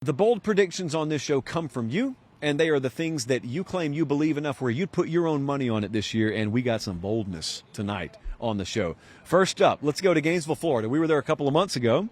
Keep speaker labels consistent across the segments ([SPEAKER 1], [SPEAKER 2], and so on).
[SPEAKER 1] The bold predictions on this show come from you, and they are the things that you claim you believe enough where you'd put your own money on it this year, and we got some boldness tonight on the show. First up, let's go to Gainesville, Florida. We were there a couple of months ago,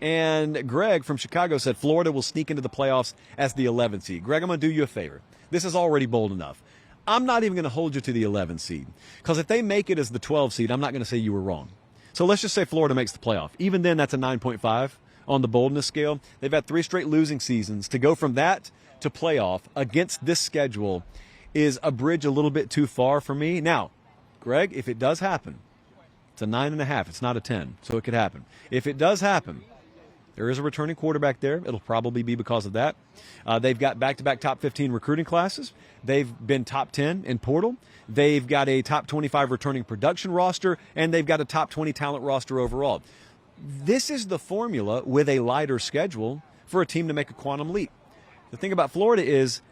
[SPEAKER 1] and Greg from Chicago said Florida will sneak into the playoffs as the 11th seed. Greg, I'm going to do you a favor. This is already bold enough. I'm not even going to hold you to the 11th seed, because if they make it as the 12th seed, I'm not going to say you were wrong. So let's just say Florida makes the playoff. Even then, that's a 9.5 on the boldness scale. They've had 3 straight losing seasons. To go from that to playoff against this schedule is a bridge a little bit too far for me. Now, Greg, if it does happen, it's a 9.5. It's not a 10, so it could happen. If it does happen, there is a returning quarterback there. It'll probably be because of that. They've got back-to-back top 15 recruiting classes. They've been top 10 in portal. They've got a top 25 returning production roster, and they've got a top 20 talent roster overall. This is the formula with a lighter schedule for a team to make a quantum leap. The thing about Florida is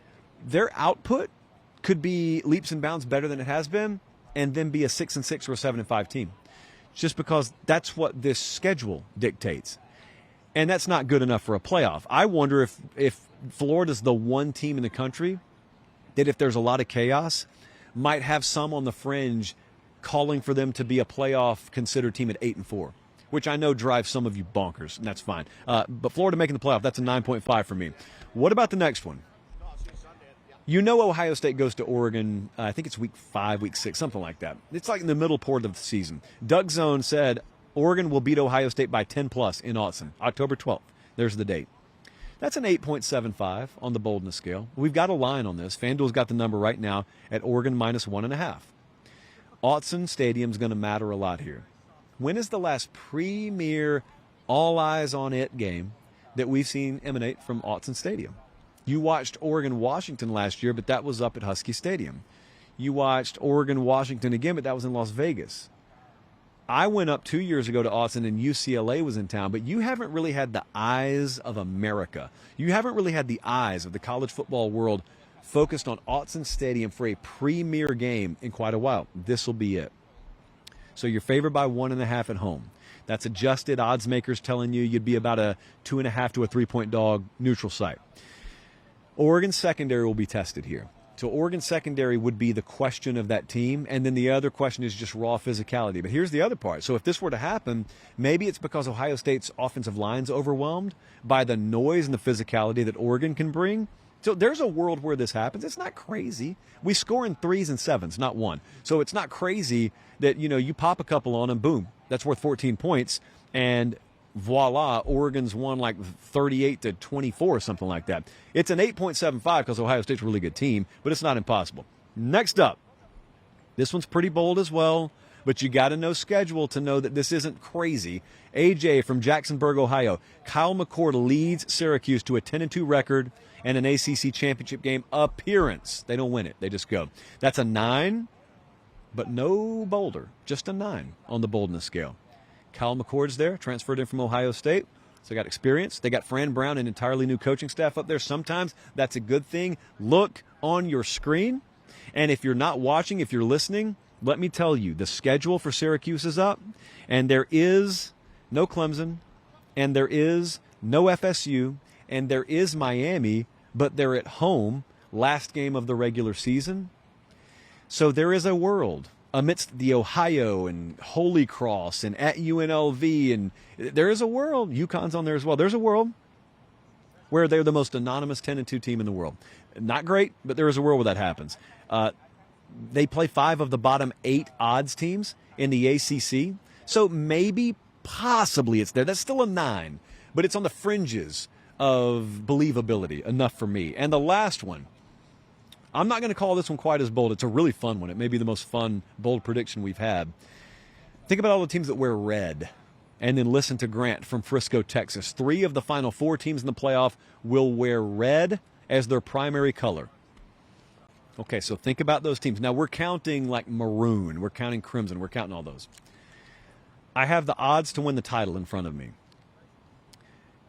[SPEAKER 1] their output could be leaps and bounds better than it has been, and then be a 6-6 or a 7-5 team, just because that's what this schedule dictates. And that's not good enough for a playoff. I wonder if Florida's the one team in the country that, if there's a lot of chaos, might have some on the fringe calling for them to be a playoff considered team at 8-4. Which I know drives some of you bonkers, and that's fine. But Florida making the playoff, that's a 9.5 for me. What about the next one? You know Ohio State goes to Oregon, I think it's week 5, week 6, something like that. It's like in the middle part of the season. Doug Zone said Oregon will beat Ohio State by 10+ in Autzen, October 12th. There's the date. That's an 8.75 on the boldness scale. We've got a line on this. FanDuel's got the number right now at Oregon minus 1.5. Autzen Stadium's going to matter a lot here. When is the last premier all-eyes-on-it game that we've seen emanate from Autzen Stadium? You watched Oregon-Washington last year, but that was up at Husky Stadium. You watched Oregon-Washington again, but that was in Las Vegas. I went up 2 years ago to Autzen, and UCLA was in town, but you haven't really had the eyes of America. You haven't really had the eyes of the college football world focused on Autzen Stadium for a premier game in quite a while. This will be it. So you're favored by 1.5 at home. That's adjusted odds makers telling you you'd be about a 2.5 to a 3-point dog neutral site. Oregon secondary will be tested here. So Oregon secondary would be the question of that team, and then the other question is just raw physicality. But here's the other part. So if this were to happen, maybe it's because Ohio State's offensive line's overwhelmed by the noise and the physicality that Oregon can bring. So there's a world where this happens. It's not crazy. We score in 3s and 7s, not 1. So it's not crazy that, you pop a couple on them, boom, that's worth 14 points, and voila, Oregon's won like 38-24 or something like that. It's an 8.75 because Ohio State's a really good team, but it's not impossible. Next up, this one's pretty bold as well, but you got to know schedule to know that this isn't crazy. AJ from Jacksonburg, Ohio. Kyle McCord leads Syracuse to a 10-2 record and an ACC championship game appearance. They don't win it. They just go. That's a 9, but no bolder. Just a 9 on the boldness scale. Kyle McCord's there, transferred in from Ohio State. So they got experience. They got Fran Brown, an entirely new coaching staff up there. Sometimes that's a good thing. Look on your screen. And if you're not watching, if you're listening, let me tell you, the schedule for Syracuse is up. And there is no Clemson. And there is no FSU. And there is Miami. But they're at home, last game of the regular season. So there is a world amidst the Ohio and Holy Cross and at UNLV, and there is a world, UConn's on there as well, there's a world where they're the most anonymous 10-2 team in the world. Not great, but there is a world where that happens. They play 5 of the bottom 8 odds teams in the ACC, so maybe, possibly it's there. That's still a 9, but it's on the fringes of believability, enough for me. And the last one, I'm not going to call this one quite as bold. It's a really fun one. It may be the most fun, bold prediction we've had. Think about all the teams that wear red, and then listen to Grant from Frisco, Texas. 3 of the final 4 teams in the playoff will wear red as their primary color. Okay, so think about those teams. Now, we're counting like maroon. We're counting crimson. We're counting all those. I have the odds to win the title in front of me.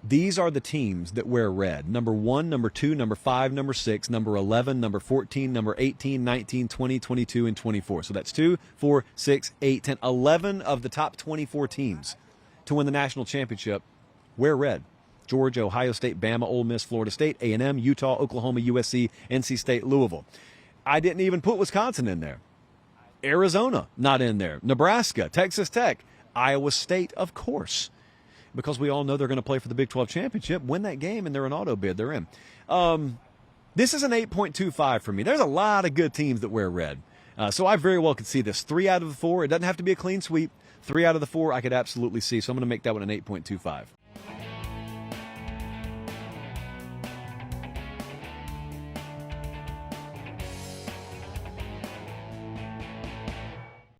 [SPEAKER 1] These are the teams that wear red. Number 1, number 2, number 5, number 6, number 11, number 14, number 18, 19, 20, 22, and 24. So that's 2, 4, 6, 8, 10, 11 of the top 24 teams to win the national championship wear red. Georgia, Ohio State, Bama, Ole Miss, Florida State, A&M, Utah, Oklahoma, USC, NC State, Louisville. I didn't even put Wisconsin in there. Arizona, not in there. Nebraska, Texas Tech, Iowa State, of course, because we all know they're going to play for the Big 12 championship, win that game, and they're an auto bid. They're in. This is an 8.25 for me. There's a lot of good teams that wear red. So I very well could see this. 3 out of the 4. It doesn't have to be a clean sweep. 3 out of the 4 I could absolutely see. So I'm going to make that one an 8.25.